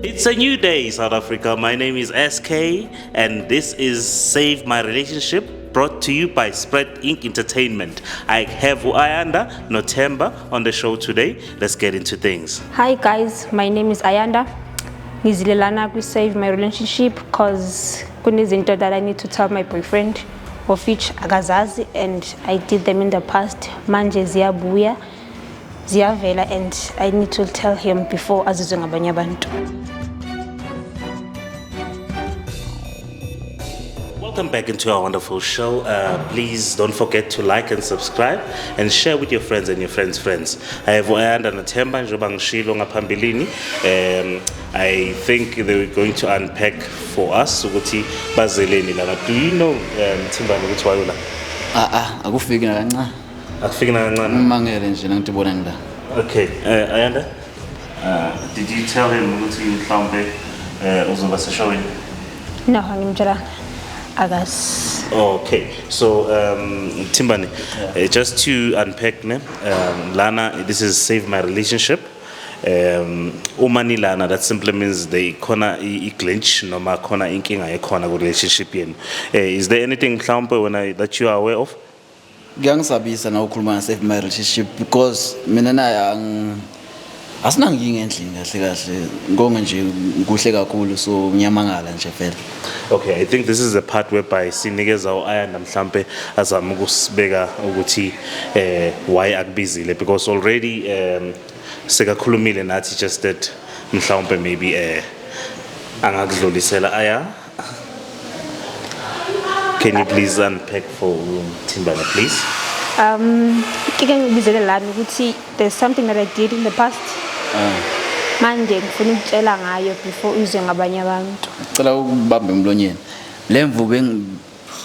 It's a new day, South Africa. My name is SK, and this is Save My Relationship, brought to you by Spread Inc. Entertainment. I have Ayanda Notemba on the show today. Let's get into things. Hi guys, my name is Ayanda. Ngizilelana ku Save My Relationship because kunezinto that I need to tell my boyfriend, of which akazazi, and I did them in the past. Manje ziyabuya, ziyavela, and I need to tell him before azizwe ngabanye abantu. Welcome back into our wonderful show. Please don't forget to like and subscribe and share with your friends and your friends' friends. I have Ayanda Notemba njengoba ngishilo ngaphambilini. I think they're going to unpack for us ukuthi bazeleni lana. Do you know Mthimbani ukuthi wayona? Akufiki nakancane. Akufiki nakancane. Umangele nje ngitibona ngila. Okay, Ayanda, did you tell him ukuthi mhlawumbe uzoba seshowini? No, angimtshela. Agas. Okay, so Timbani, just to unpack, Lana, this is Save My Relationship. Umani Lana, that simply means they corner glitch, no ma corner inking a corner relationship. Is there anything that you are aware of? Ngiyangisabisa na ukhuluma Save My Relationship because mina naye asinangingi endlini kahle ngonke nje kuhle kakhulu so ngiyamangala nje vele. Okay, I think this is the part whereby sinikeza uAyanda mhlambe azama ukusibeka ukuthi why akubizile because already sekakhulumile nathi just that mhlawumbe maybe angakudlulisela aya. Can you please unpack for Timbani, please? Kike ngibizele lana ukuthi there's something that I did in the past. Manje ngifuna ukutshela ngayo before uzwe ngabanye abantu. Ngicela ukubambe emlonyeni. Le mvubu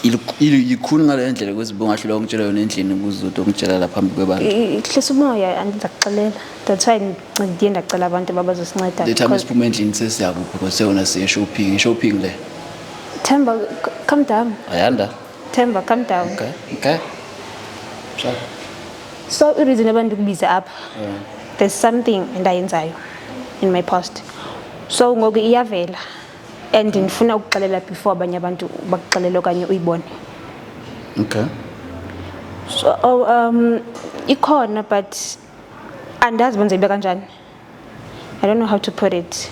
ikhulu ngale ndlela kwesibonga hlula ukutshela yona endlini kuzoto ngitshela lapha phambi kwabantu. Ihlisa umoya andiza kuxelela. That's why ngidiye ndacela abantu babazosinceda. The time siphuma endlini sesiyakuphi because sewona siye shopping le. Themba, calm down. Ayanda. Themba, calm down. Okay. Sure. So reason abantu kubiza apha. There's something endayenzayo in my past. So ngoku iyavela and ngifuna ukuxelela before abanye abantu bakuxelela okanye uyibone. Okay. So ikhona but andazi bonze ibe kanjani. I don't know how to put it.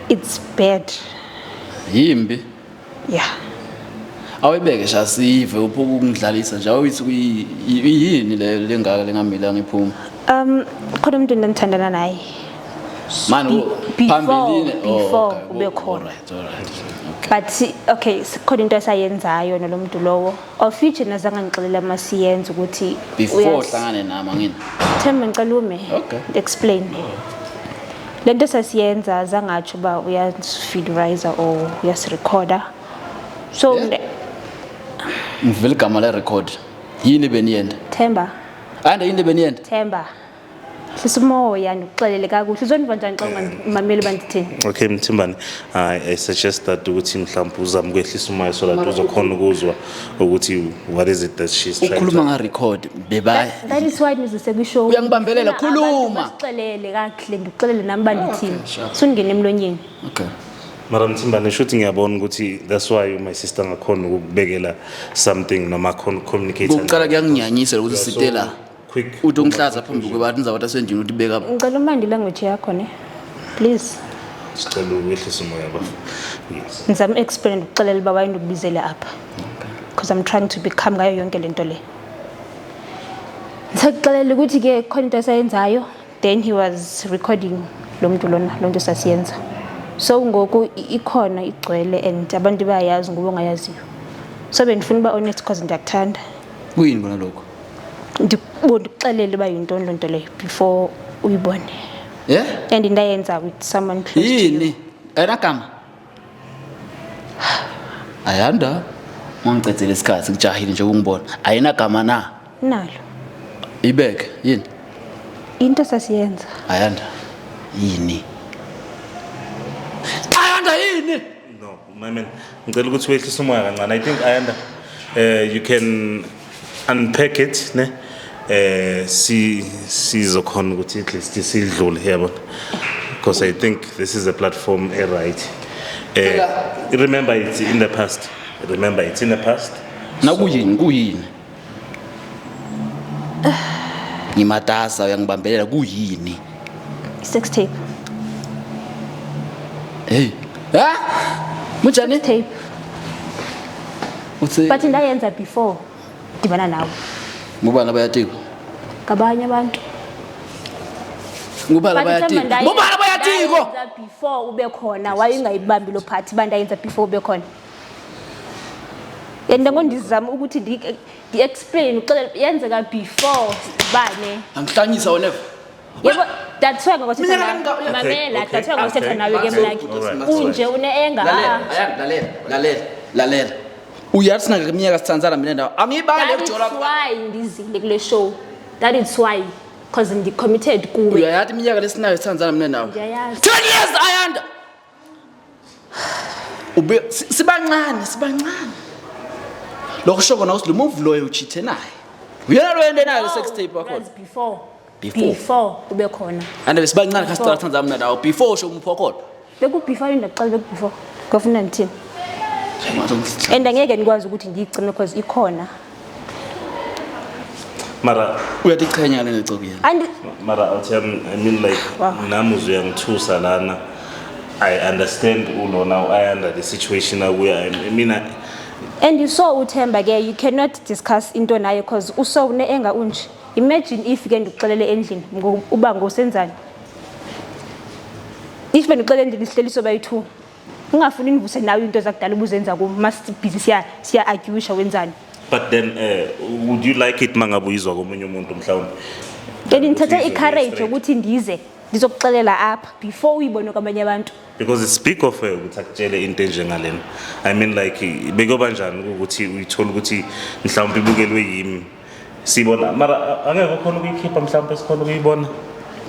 It's bad. Yimbi. Yeah. Awuyibeke shasive uphuka ukungidlalisa nje awuyithi yini le ngaka lengamila ngiphuma. Khona umuntu endithandana naye. Man before ube khona. But okay, sikhona into esayenzayo nalomuntu lowo. Of which nazange ngixelela masiyenza ukuthi before hlangane nami ngini. Themba ngicela ume. Okay. Explain. Lento sasiyenza zangatsho ba uyasfeederizer or uyasrecorder. So ngivile igama la record. Yini beniyenda? Themba. Ande yini beniyenda? Themba. Sisumoya ndikuxelele kakuhle uzoniva njani xa ungimameli bandithini. Okay Mthimbani, I suggest that ukuthi mhlawumbe uzame ukwehlisa umoya so that uzokhona ukuzwa ukuthi what is it that she's trying to ukhuluma nga record bebaya. That is why nizise kwishow. Uyangibambelela khuluma. Sixelele kahle ngikuxelele nami bandithini. Sungene emlonyeni. Okay. Mara Mthimbani shuthi ngiyabona ukuthi that's why my sister ngakhona ukubekela something noma communicate. Ukuqala kuyanginyanyisa ukuthi sitela. Uthi ungihlaza phambi kwabantu nizawatha sendini uthi beka. Ngicela umandi language yakho ne. Please. Sicela ukwehlisa umoya bafu. Yes. Ngizama explain ukuxelela baba yini ukubizele apha. Because I'm trying to become ngayo yonke lento le. Ngixelela ukuthi ke khona into esayenzayo then he was recording lo muntu lona lonto sasiyenza. So ngoku ikhona igcwele and abantu bayayazi ngoba ungayaziyo. So bendifuna ba honest because ndiyakuthanda. Kuyini kona lokho? Ndikuxelele ba yinto lonto le before uyibone. Yeah? And ndayenza with someone close to you. Yini? Ayinagama. Ayanda. Ngicedzele isikhathi ngijahile nje ukungibona. Ayinagama na? Nalo. Ibeke yini? Into sasiyenza. Ayanda. Yini? Ayanda yini? No, my man. Ngicela ukuthi wehlise umoya kancane. I think Ayanda you can unpack it ne sizokhona ukuthi at least sidlule yabona because I think this is a platform right. Remember it's in the past. Remember it's in the past. Kuyini ngimatasa uyangibambelela kuyini Sex tape. hey ha mujani Tape. uthe But ndayenza before dibana nawe. ngubani abayatiko Kabanye abantu. ngubani But abayatiko Themba ngubani abayatiko ndayenza before ube khona wayengayibambi lo party bandayenza before ube khona. Yenda ngondizama ukuthi ndi explain uxela yenzeka before bane. angihlanyisa wona Yebo that's why ngokuthetha Mina nawe. ngika- Mamela okay, that's why ngokuthetha okay, nawe ke okay, mlaki. alright, Unje une enga. lalela uyathi nanga iminyaka sithandzana mina ndawo angiyibale That is kujola why ndizile kule show. That is why because ndi committed kuwe. uyayathi iminyaka lesinayo sithandzana mina ndawo Ndiyayazi. 10 years ayanda ube sibancane lokho shoko nawusi lo move loyo uchithe naye uyena lo yende nayo sex tape wakho That's before. Before. Before ube khona. ande sibancane khasithatha thandzana mina ndawo before usho umphokolo Beku before indaqala beku before. Ngofuna ngithini? And angeke nikwazi ukuthi ngiyicime because ikhona. Mara, uyathi chenya ngale lecokuyena And Mara, I mean like, Wow. namuzu yangithusa lana. I understand ulo now. I under the situation where I mean, and you saw uThemba ke you cannot discuss into naye because uso une enga unje. Imagine if ke ndikuxelele endlini uba ngosenzani. If bendixelele endlini isihleli soba yi2. Ungafuni nivuse nawe into zakudala ubuzenza ku must busy siya arguisha wenzani. but then, would you like it mangabuyizwa komunye umuntu mhlawumbe? Then nithatha Ukuthi icourage straight. ukuthi ndize ndizokuxelela apha before uyibone kwabanye abantu. Because it speak of ukuthi akutshele into enjengalena. I mean like bekoba njani ukuthi uyithola ukuthi mhlawumbe ibukelwe yimi. Sibona mara angeke khona ukuyikhipha mhlawumbe sikhona ukuyibona.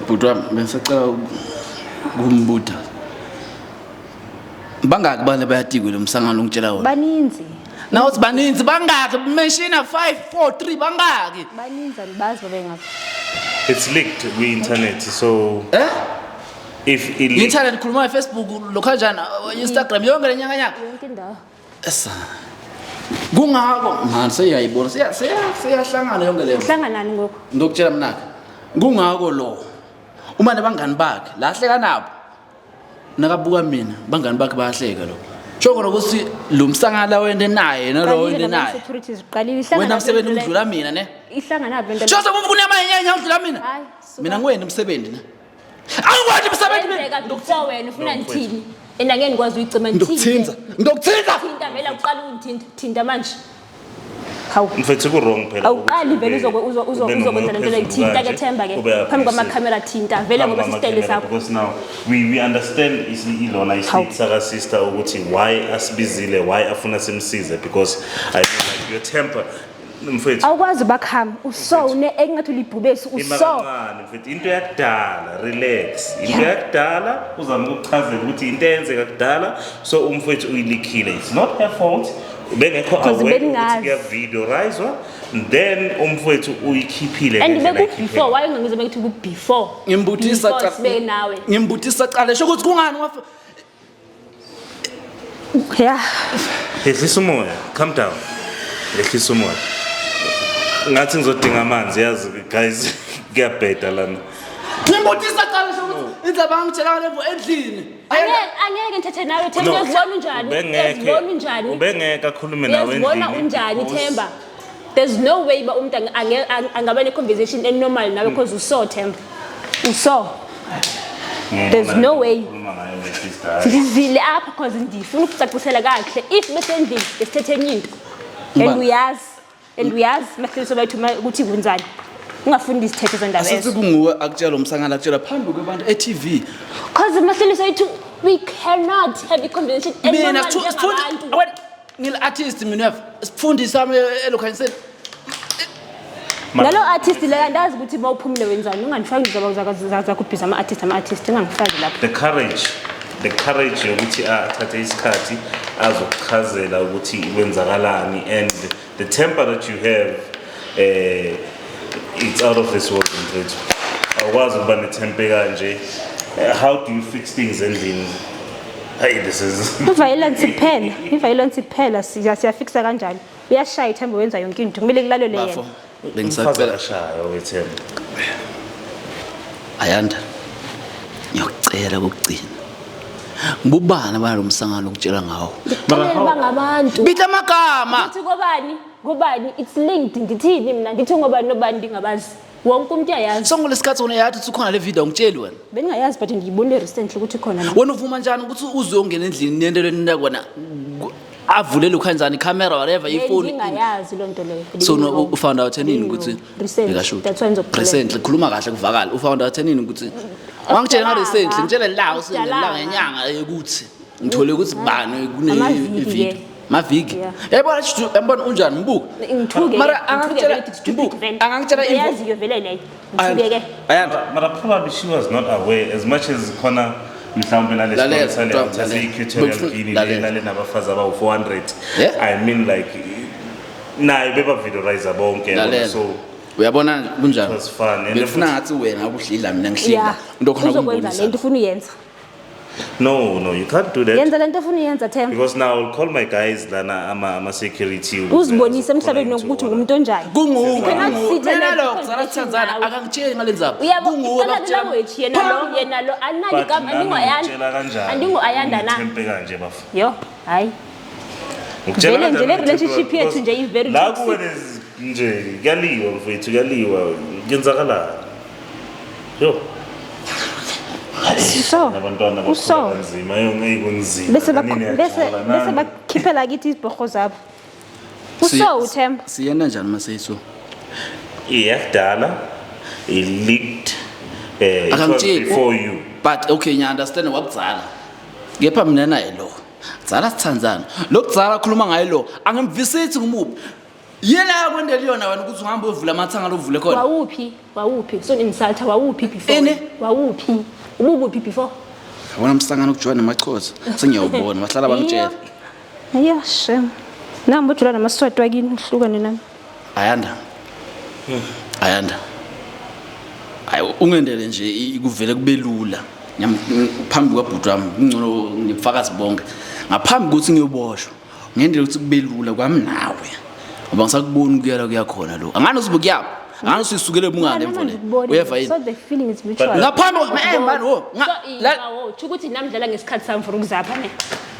butwa besicela kumbuda bangaki bale bayatiko lo msangano ngitshela wona Baninzi. nawo sibaninzi bangaki mention 5 4 3 bangaki Baninzi andibazi babengaphi. It's leaked we internet so if it leaked, internet khuluma Facebook lo kanjani Instagram yonke lenyanga Yonke indawo. esa kungako man seyayibona siyahlangana yonke leyo Hlanganani ngoku? ngokutshela mnaka kungako lo uma nabangani bakhe lahleka nabo nakabuka mina bangani bakhe bayahleka lo shoko ukuthi lo msangala wende naye nalo wende naye Securities qalile wena ihlangana. msebenzi umdlula mina ne Ihlangana abantu. shoza kufuneka amayenya udlula mina Hayi. mina ngiwena umsebenzi ne angikwazi umsebenzi mina Wenzeka before wena ufuna ngithini? Endangeni ngikwazi uyicima ngidokuthinza Thinta vela uqala ungithinta manje. Hawu. mfethu ku wrong phela. Awuqali vele uzokwenza lento leyithinta ke Themba ke phambi kwamakhamera thinta vele ngoba sisitele sakho. Because now we understand ilona isite saka sister ukuthi why asibizile why afuna simsize because I mean like your temper mfethu Awukwazi bakhama uso une engathi ulibhubesi uso. imakancane mfethu into yakudala relax into yakudala uzama ukuchazela ukuthi into eyenzeka kudala so umfethu uyilikhile it's not her fault bengekho aware ukuthi kuya videoizwa then umfethu uyikhiphile And beku before why ungangizwe bekuthi ku before. ngimbutisa Before sibe nawe. ngimbutisa qale shokuthi kungani Yeah. Lehlisa umoya calm down lehlisa umoya ngathi ngizodinga amanzi yazi guys kuyabheda lana ngimbutisa qale shokuthi indaba ngitshela levo endlini Angeke ngithethe nawe Themba uyazibona unjani? Uyazibona unjani? ubengeke akhulume nawe Uyazibona unjani Themba? There's no way ba umuntu angaba ne conversation enormal nawe because uso Themba. Uso. There's no way. Ngizile apha because ndifuna ukucacisela kahle if besendlini besithethe enye into. And uyazi mahleliso bayithu ukuthi kunjani. Ungafundi isithethe zendaba asithi ezo. kunguwe akutshela umsangana akutshela phambi kwabantu e-TV Because mahleliso yethu we cannot have a conversation mina enormal njengabantu. ngile artist mina sifundisa ame elokhanyiseni Nalo artist le andazi ukuthi mawuphumule wenzani ungandifaki izaba zakubhiza ama-artist ingangifaki lapho. The courage yokuthi athathe isikhathi azokuchazela ukuthi kwenzakalani and the temper that you have it's out of this world mfethu awukwazi ukuba netemper kanje how do you fix things ending? Hey, this is i-violence iphela siyafixa kanjani uyashaya ithemba wenza yonke into kumele kulalele yena bafo umfazi bengisacela akashayo wethemba. Ayanda ngiyacela kokugcina ngubani abana lo msangano ukutshela ngawo Kufanele bangabantu bitha amagama Ngithi ngobani it's linked ngithini mina ngithi ngobani nobani ndingabazi wonke umuntu uyayazi songolesikhathi wona yathi uthi khona le video ngitsheli wena bengingayazi but ngiyibone recently ukuthi khona la wena uvuma njani ukuthi uzongena endlini nentelweni nakona avulele kanjani camera whatever iphone ngingayazi lo nto leyo so u found out enini ukuthi recently that's why ngizokuxolela recently khuluma kahle kuvakala u found out enini ukuthi wangitshela nga recently ngitshela la usengela ngenyanga ukuthi ngithole ukuthi bani kune video maviki yabona yabona unjani mbuka mara angangitshela yazi yovele leyo ngibeke But probably she was not aware as much as khona mhlawumbe nale nabafazi abawu 400. I mean like nayo beba videoize bonke so uyabona kunjani was fun and befuna ngathi wena ukudlila mina ngihlinga into khona uzokwenza lento ufuna uyenza no you can't do that yenza lento ufuna uyenza Themba because now I'll call my guys lana ama security uzibonise emhlabeni nokuthi ngumuntu onjani kunguwe mina lo kuzala Tanzania akangitsheli ngalenzaba kunguwe language yena lo anali igama andingu-Ayanda na Thempe kanje bafu yo hayi vele nje le relationship yethu nje i-very la kuwe nje kuyaliwa mfowethu kuyaliwa kuyenzakala yo abantwana bakhuluma nzima bese bakhiphela kithi izibhorho zabo Themba siyena njani maseyiso iyadala leaked before you but okay ngiya understand wakudzala kepha mina naye lo dzala sithandzana lokudzala khuluma ngaye lo angimvisiti ngumuphi yena yakwendela yona wena ukuthi uhambe uvula amathanga lovule khona wawuphi so insulta wawuphi before wawuphi ubuphi before yabona msangano kujoyina amaXhosa sengiyawubona bahlala bamtshela yeah shame nami bujula namaswati wakini uhlukane nami Ayanda hayi ungendele nje ikuvele kube lula phambi kwabhuti wami ngcono ngifakazi bonke ngaphambi ukuthi ngiyoboshwa ngendele ukuthi kube lula kwami nawe ngoba ngisakubona ukuyala kuyakhona lo angani usibukuyapha angani usisukele bungane emvone uyeva yini so the feeling is mutual ngaphambi manje wo ukuthi namdlala ngesikhathi sami for ukuzapha ne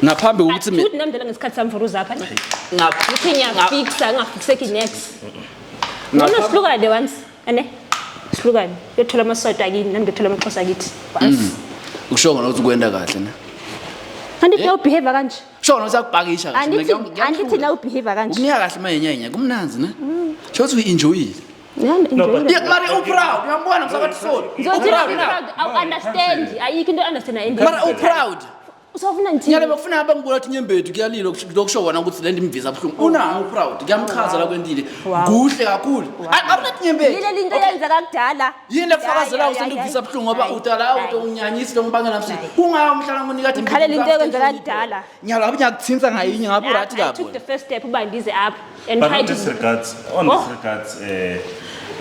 ngaphambi ukuthi mina ukuthi namdlala ngesikhathi sami for uzapha ne ngathi ngiyafixa ngafikseki next noma sihlukane once ane sihlukane yothola amaswati akini nami ngithola amaXhosa akithi once ukusho ngona ukuthi kwenda kahle ne andithi na ubehave kanje sho ngona sakubhakisha kahle andithi na ubehave kanje ukunika kahle mayenyanya kumnanzi ne sho ukuthi uenjoyile mara proud uyambona msakathi phone I understand ayikho into understand ending mara proud usofuna nthini nyale bafuna abangibona ukuthi nyembethu kuyalilo lokusho wona ukuthi le ndimvisa buhlungu unami proud ngiyamchaza la kwendile kuhle kakhulu akunathi nyembethu yile into yenza kakudala yini lekufakazela ukuthi ndivisa buhlungu ngoba udala unyanyisi lo ngibangela namsi kungayo umhlala ngonika kathi khale into yenza kakudala nyalo abanyakuthinta ngayinye ngabe urathi I took the first step uba ndize up and but on this regards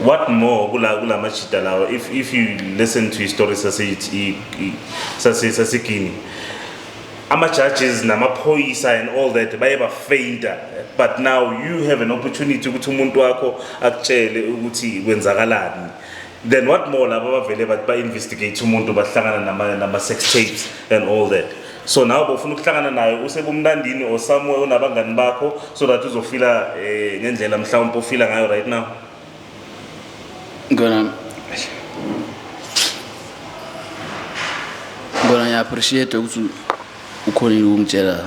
what more kula machita lawa if you listen to his story sasekini ama-judges namaphoyisa and all that baye bafada but now you have an opportunity ukuthi umuntu wakho akutshele ukuthi kwenzakalani then what more laba bavele ba-investigate umuntu bahlangana nama-sex tapes and all that so now bofuna ukuhlangana naye usebumlandini or somewhere unabangani bakho so that uzofila ngendlela mhlawumbe ofila ngayo right now ngona ngiya-appreciate ukuthi ukhonile ukungitshela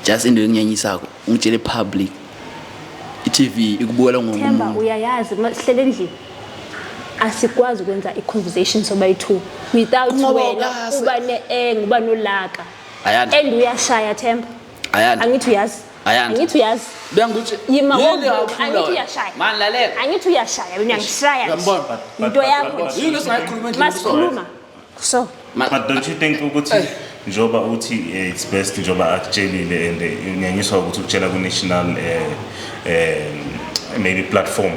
just into enginyanyisako ungitshele public i-TV ikubukela Themba uyayazi sihlele endlini asikwazi ukwenza i-conversation sobayi-2 without wena uba uba nolaka and uyashaya Themba angithi uyazi angithi uyazi yima angithi uyashaya mani lalela angithi uyashaya wena uyangishaya into yakho masikhuluma so but don't you think ukuthi njoba uthi it's best njoba akutshelile and unyanyiswa ukuthi ukutshela ku-national maybe platform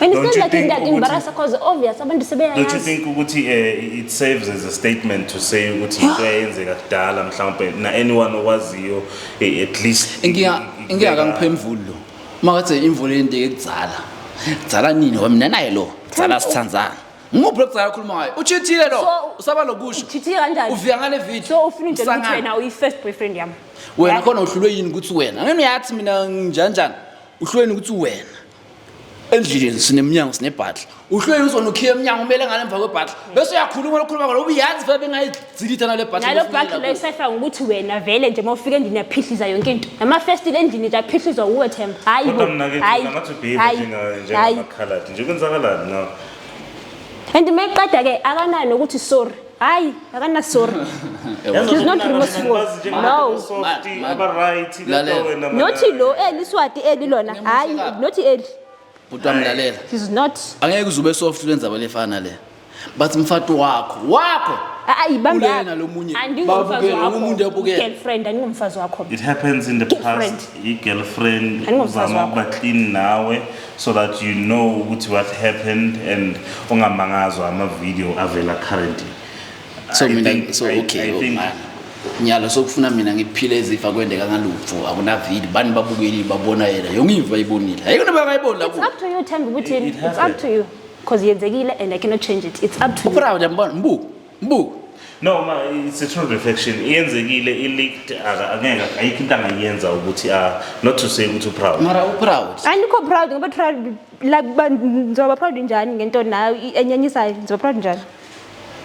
And Don't it's you not like think embarrass because obvious abantu Don't you sebeyazi. think ukuthi it serves as a statement to say ukuthi into eyenzeka kudala mhlawumbe na anyone owaziyo at least inkinga kangiphendvuli lo makathi imvula yentike kudzala dzala nini wena naye lo dzala sithandzana nguphi lokudzala khuluma ngayo uchithile lo usaba lokusho Uthithile kanjani? uvika ngale video So ufuna into ukuthi wena uyi first boyfriend yami. wena khona uhlulwe yini ukuthi wena ngene uyathi mina njanjani uhlulweni ukuthi wena endlini sinemnyango sinebhatla uhlulweni uzona ukhiya emnyango umele ngale emva kwebhatla bese uyakhuluma lokukhuluma ngalo uyazi vele bengayizilitha nale bhatla Nalo bhatla lo isayifaka ukuthi wena vele nje mawufika endlini yaphihliza yonke into. Nama first endlini nje yaphihliza uwe Themba. Hayi bo. kodwa mina ke ngathi behave njengamakhaladi nje kwenzakalani now And mayiqeda ke akanani ukuthi sorry. Hayi, akana sorry. He's not remorseful. No. Not lo eliswati elilona. Hayi, not eli. Kodwa mlalela He's not. angeke uzube soft lwenza balefana le but mfati wakho Ayibambe. Ulena lo munye. Andingumfazi Babukele, wakho. umuntu uyabukela. Girlfriend andingumfazi wakho. It happens in the Girlfriend. past i-girlfriend Andingumfazi uzama wakho. ukuba clean nawe so that you know ukuthi what happened and ungamangazwa ama-video avela currently so I mina think- so I- okay I think- nyalo sokufuna mina ngiphile ezifa kwendeka ngalutho akunavidi bani babukeli babona yena yongiva bayibonile ayikho nabangayibona It's lapho up to you Themba ukuthi It it's up happened. to you because yenzekile and I cannot change it. It's up to you. proud yambona mbu no ma it's a true reflection iyenzekile i-leaked angeke ayikho into angayenza ukuthi not to say ukuthi proud mara uproud Andikho proud ngoba proud like ngizoba proud njani ngento nayo enyanyisayo ngizoba proud njani.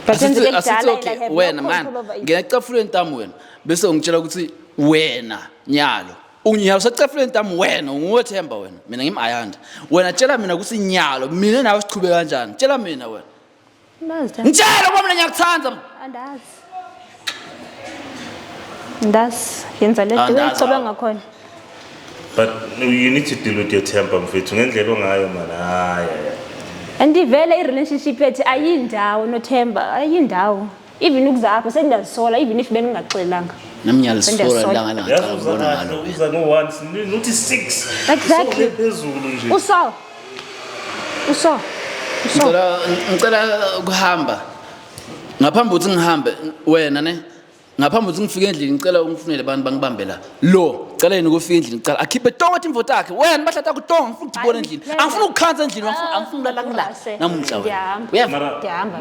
But yenzeke kudala asithi and I okay have no wena man control over it. ngiyacafuleni ntamo wena bese ungitshela ukuthi wena nyalo unginyalo sacafuleni ntamo wena ungothemba wena mina ngimAyanda wena tshela mina ukuthi nyalo mina nawe sichube kanjani tshela mina wena Andazi Themba. ngitshela ngoba mina ngiyakuthanda Andazi yenza lento Andazi. uyicoba ngakhona. but you need to deal with your temper mfethu ngendlela ongayo mana hayi And vele i-relationship yethu ayindawo noThemba ayindawo. Even ukuzapha sengiyazisola even if bengingaxelanga. naminyalo sifola Bendiyasola. langa ngicala ukubona yazi ngalo uza no-1 nothi 6 Exactly. phezulu nje Uso. ngicela ukuhamba ngaphambi ukuthi ngihambe wena ne ngaphambi ukuthi ngifike endlini ngicela ungifunele abantu bangibambe la lo cela yena ukufika endlini ngicela akhiphe tonke imvoto yakhe wena bahlatha kutonga ngifuna ukubona endlini angifuna ukukhanza endlini angifuna ukulala kula namuhla wena uyeva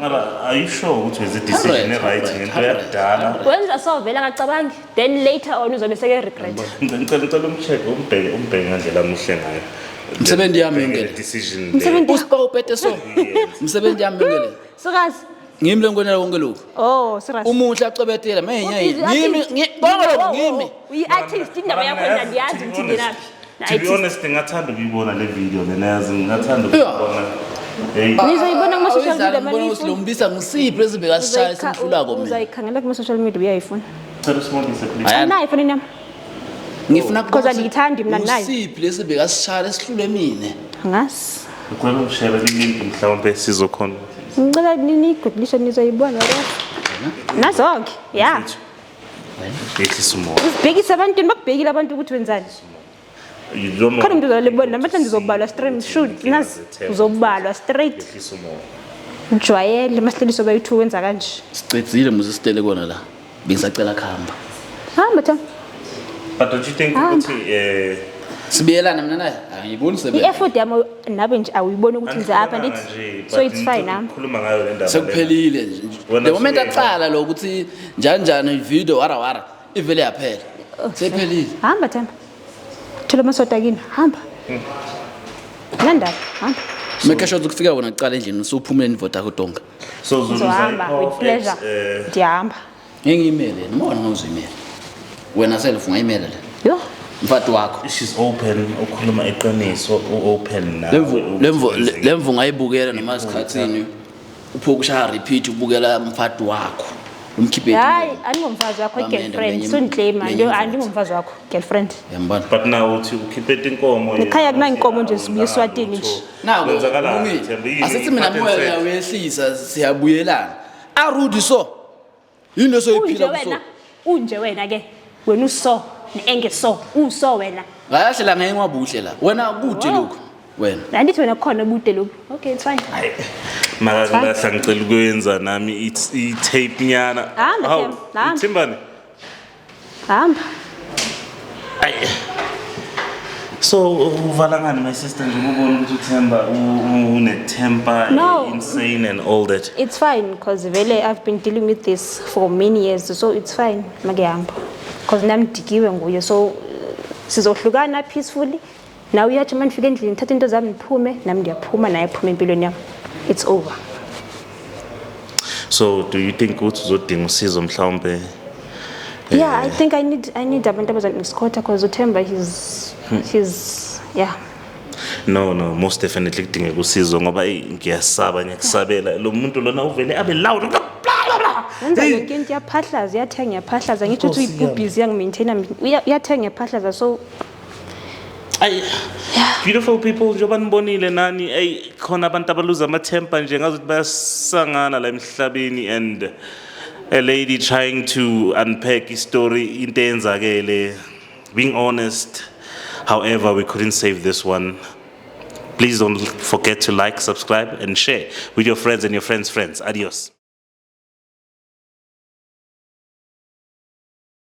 mara are you sure ukuthi wenze decision right ngento yakudala Wenza so vele akacabangi then later on uzobe seke regret. ngicela umcheck umbheke ngandlela amuhle ngayo Msebenzi yami ngeke decision Msebenzi- usipa upete so msebenzi yami ngeke Sokazi. ngimle ngonela konke lokhu Oh, serious. umuhle acebetela ngimi konke lokhu ngimi Uyi-artist indaba yakho nje andiyazi ukuthi ngenaphi. to be honest ngathanda ukuyibona le video lena yazi ngathanda ukuyibona hey Nizoyibona kuma-social media ngibona ukuthi lo mbisa ngisiphi lesibheka sishaya simhlulako mina Uzayikhangela kuma-social media uyayifuna. cela usimolise please Ayanda. Nayi efoni yami. ngifuna Because angiyithandi mina nayo. ngisiphi lesibheka sishaya esihlule mina Angazi. ngicela ungishare link mhlawumbe sizokhona Ngicela niyigudlishe nizoyibona yabo. Nazonke. Yeah. yehlisa umoya Usibhekisa abantwini bakubhekile abantu ukuthi wenzani. you don't know Khona umuntu uzolibona namhlanje uzobalwa straight shoot nazi uzobalwa straight yehlisa umoya ujwayele masihleliso bayi2 wenza kanje. sicedzile muze sitele kona la bengisacela khamba Hamba Themba. but don't you think ukuthi sibiyelana mina naye angiyiboni sebenza I-effort yami nabe nje awuyiboni ukuthi ngize apha ndithi so it's fine nami. khuluma ngayo le ndaba sekuphelile nje Wena the moment suke- aqala lo ukuthi njani video wara ivele yaphela sephelile Hamba Themba. Thola amasota kini hamba. Nandaba hamba. make sure ukufika wona kuqala endlini usuphumule nivote yakho tonga so Ngizohamba with pleasure. Ndiyahamba. ngiyimele noma ngizimele wena self ungayimela le Yo. mfati wakho she's open ukhuluma eqiniso open na lemvu ngayibukela noma isikhatsini uphoka ushaya repeat ubukela mfati wakho umkhiphe Hayi andingumfazi wakho girlfriend. Sundiclaim andingumfazi wakho girlfriend. yambona but now uthi ukhiphe inkomo Ekhaya kunayinkomo nje sibuye eSwatini nje. nawo kwenzakalani asithi mina moya yawehlisa siyabuyelana arudi so yini Unje lesoyiphila kuso wena. Unje wena ke. Wena uso neenge so. Uso wena. ngayahlela ngenqwabuhle la wena kude lokho wena andithi wena khona bude lokhu okay it's fine Makangilahla ngicela ukwenza nami i-tape nyana. Hamba, Hawu, Themba, hamba. Thimbani. hamba Ay. So uvala ngani my sister nje ubona ukuthi uThemba une-temper, No. insane and all that. it's fine because vele I've been dealing with this for many years so it's fine makehamba because nami ndikiwe nguye so sizohlukana peacefully nawe uyathi uma ndifika endlini ndithatha into zami ndiphume nami ndiyaphuma naye aphuma empilweni yami it's over. So do you think ukuthi uzodinga usizo mhlawumbe? Yeah, I think I need abantu abazangiscota because uThemba he's yeah. No, most definitely kudingeka usizo ngoba ngiyasaba ngiyakusabela lo muntu lona uvele abe loud. Wenza yonke into yaphahlaza yathenga yaphahlaza ngithi uthi uyibhubhizi yangimaintaina uyathenga yaphahlaza so Ay, beautiful people njengoba nibonile nani khona abantu abaluza amathempa nje ngazi ukuthi bayasangana la emhlabeni and a lady trying to unpack a story into eyenzakele, being honest. However, we couldn't save this one. Please don't forget to like, subscribe and share with your friends and your friends' friends. Adios.